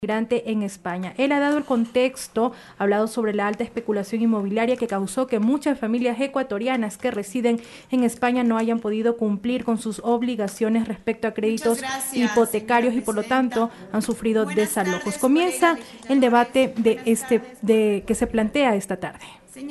migrante en España. Él ha dado el contexto, ha hablado sobre la alta especulación inmobiliaria que causó que muchas familias ecuatorianas que residen en España no hayan podido cumplir con sus obligaciones respecto a Muchas créditos gracias, señora hipotecarios y por lo tanto presidenta. han sufrido Buenas desalojos. tardes, colegas Comienza el legisladores. debate Buenas tardes, que se plantea esta tarde.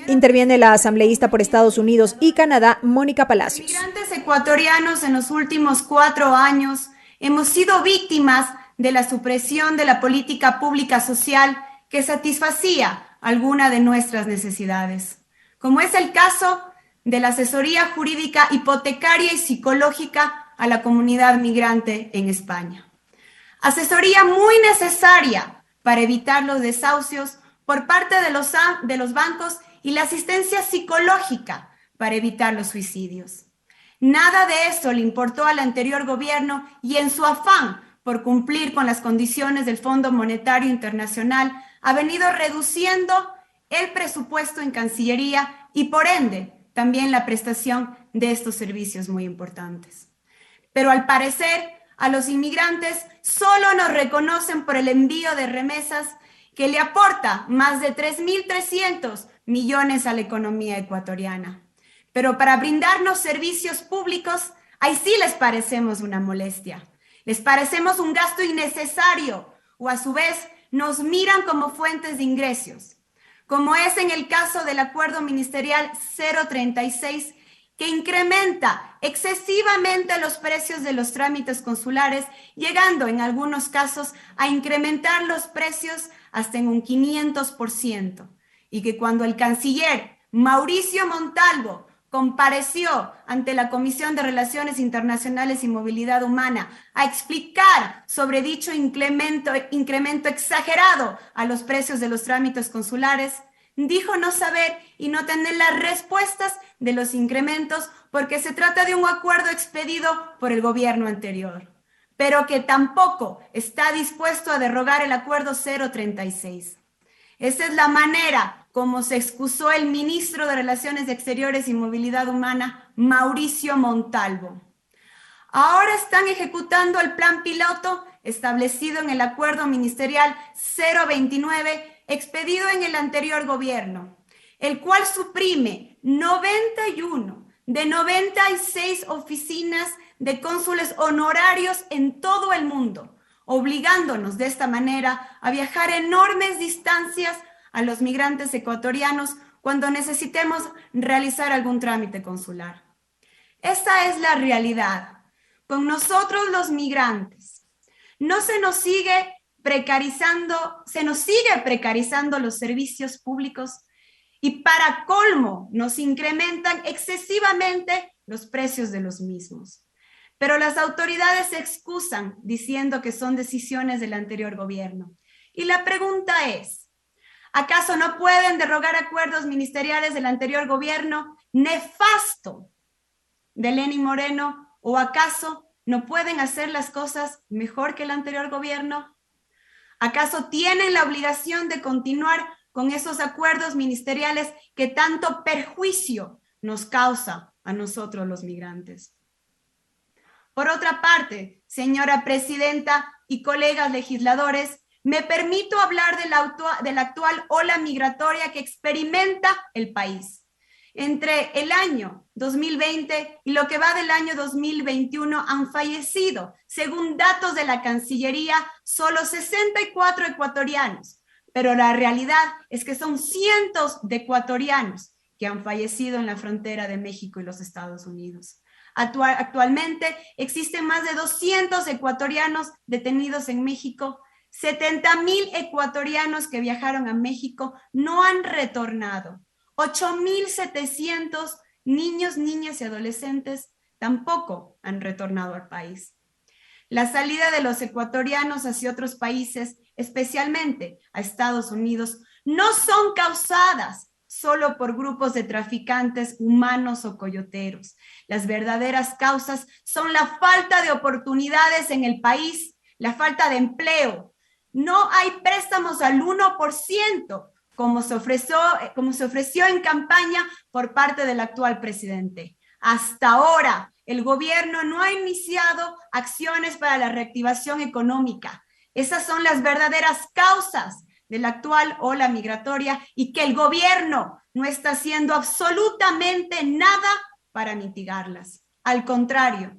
Interviene la asambleísta por Estados Unidos y Canadá, Mónica Los Palacios. migrantes ecuatorianos en los últimos 4 años hemos sido víctimas de la supresión de la política pública social que satisfacía alguna de nuestras necesidades, como es el caso de la asesoría jurídica hipotecaria y psicológica a la comunidad migrante en España. Asesoría muy necesaria para evitar los desahucios por parte de los bancos y la asistencia psicológica para evitar los suicidios. Nada de eso le importó al anterior gobierno y en su afán por cumplir con las condiciones del Fondo Monetario Internacional ha venido reduciendo el presupuesto en Cancillería y por ende también la prestación de estos servicios muy importantes. Pero al parecer a los inmigrantes solo nos reconocen por el envío de remesas que le aporta más de 3.300 millones a la economía ecuatoriana. Pero para brindarnos servicios públicos, ahí sí les parecemos una molestia. Les parecemos un gasto innecesario o a su vez nos miran como fuentes de ingresos, como es en el caso del Acuerdo Ministerial 036, que incrementa excesivamente los precios de los trámites consulares, llegando en algunos casos a incrementar los precios hasta en un 500%, y que cuando el canciller Mauricio Montalvo compareció ante la Comisión de Relaciones Internacionales y Movilidad Humana a explicar sobre dicho incremento exagerado a los precios de los trámites consulares, dijo no saber y no tener las respuestas de los incrementos porque se trata de un acuerdo expedido por el gobierno anterior, pero que tampoco está dispuesto a derogar el acuerdo 036. Esa es la manera como se excusó el ministro de Relaciones Exteriores y Movilidad Humana, Mauricio Montalvo. Ahora están ejecutando el plan piloto establecido en el Acuerdo Ministerial 029 expedido en el anterior gobierno, el cual suprime 91 de 96 oficinas de cónsules honorarios en todo el mundo, obligándonos de esta manera a viajar enormes distancias a los migrantes ecuatorianos cuando necesitemos realizar algún trámite consular. Esta es la realidad. Con nosotros los migrantes, no se nos sigue precarizando los servicios públicos y para colmo nos incrementan excesivamente los precios de los mismos. Pero las autoridades se excusan diciendo que son decisiones del anterior gobierno. Y la pregunta es, ¿acaso no pueden derogar acuerdos ministeriales del anterior gobierno nefasto de Lenín Moreno? ¿O acaso no pueden hacer las cosas mejor que el anterior gobierno? ¿Acaso tienen la obligación de continuar con esos acuerdos ministeriales que tanto perjuicio nos causa a nosotros los migrantes? Por otra parte, señora presidenta y colegas legisladores, me permito hablar de la actual ola migratoria que experimenta el país. Entre el año 2020 y lo que va del año 2021 han fallecido, según datos de la Cancillería, solo 64 ecuatorianos, pero la realidad es que son cientos de ecuatorianos que han fallecido en la frontera de México y los Estados Unidos. Actualmente existen más de 200 ecuatorianos detenidos en México. 70,000 ecuatorianos que viajaron a México no han retornado. 8,700 niños, niñas y adolescentes tampoco han retornado al país. La salida de los ecuatorianos hacia otros países, especialmente a Estados Unidos, no son causadas solo por grupos de traficantes humanos o coyoteros. Las verdaderas causas son la falta de oportunidades en el país, la falta de empleo. No hay préstamos al 1%, como se ofreció en campaña por parte del actual presidente. Hasta ahora, el gobierno no ha iniciado acciones para la reactivación económica. Esas son las verdaderas causas de la actual ola migratoria y que el gobierno no está haciendo absolutamente nada para mitigarlas. Al contrario,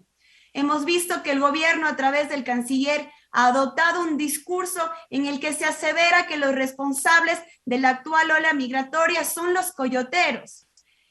hemos visto que el gobierno a través del canciller ha adoptado un discurso en el que se asevera que los responsables de la actual ola migratoria son los coyoteros.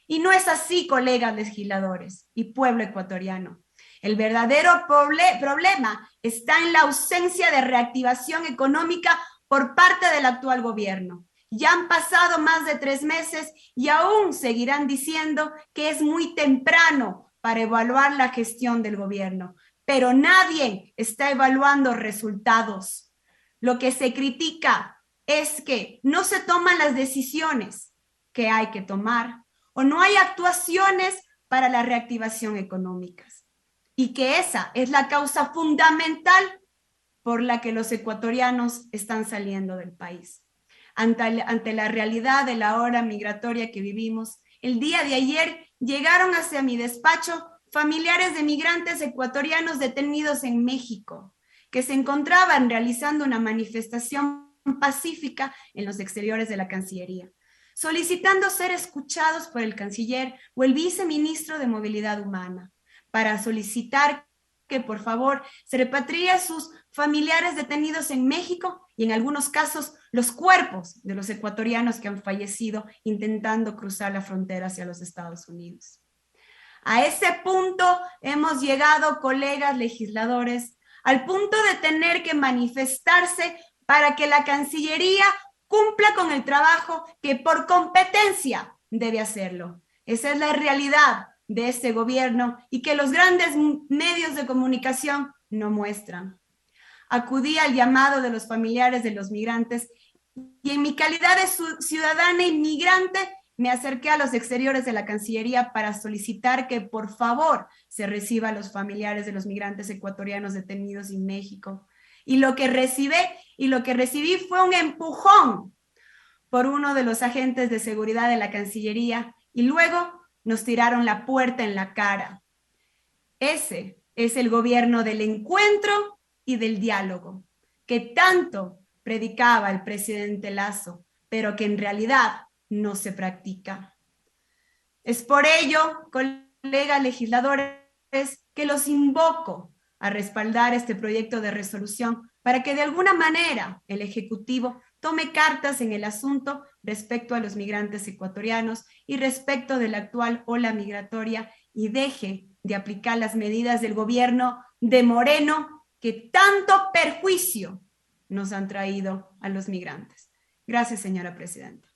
Y no es así, colegas legisladores y pueblo ecuatoriano. El verdadero problema está en la ausencia de reactivación económica por parte del actual gobierno. Ya han pasado más de 3 meses y aún seguirán diciendo que es muy temprano para evaluar la gestión del gobierno, pero nadie está evaluando resultados. Lo que se critica es que no se toman las decisiones que hay que tomar o no hay actuaciones para la reactivación económica. Y que esa es la causa fundamental por la que los ecuatorianos están saliendo del país. Ante la realidad de la ola migratoria que vivimos, el día de ayer llegaron hacia mi despacho familiares de migrantes ecuatorianos detenidos en México, que se encontraban realizando una manifestación pacífica en los exteriores de la Cancillería, solicitando ser escuchados por el canciller o el viceministro de Movilidad Humana, para solicitar que por favor se repatrie a sus familiares detenidos en México y en algunos casos los cuerpos de los ecuatorianos que han fallecido intentando cruzar la frontera hacia los Estados Unidos. A ese punto hemos llegado, colegas legisladores, al punto de tener que manifestarse para que la Cancillería cumpla con el trabajo que por competencia debe hacerlo. Esa es la realidad de este gobierno y que los grandes medios de comunicación no muestran. Acudí al llamado de los familiares de los migrantes y en mi calidad de ciudadana inmigrante me acerqué a los exteriores de la Cancillería para solicitar que por favor se reciba a los familiares de los migrantes ecuatorianos detenidos en México. Y lo que recibí fue un empujón por uno de los agentes de seguridad de la Cancillería y luego nos tiraron la puerta en la cara. Ese es el gobierno del encuentro y del diálogo, que tanto predicaba el presidente Lasso, pero que en realidad no se practica. Es por ello, colegas legisladores, que los invoco a respaldar este proyecto de resolución para que de alguna manera el Ejecutivo tome cartas en el asunto respecto a los migrantes ecuatorianos y respecto de la actual ola migratoria y deje de aplicar las medidas del gobierno de Moreno que tanto perjuicio nos han traído a los migrantes. Gracias, señora presidenta.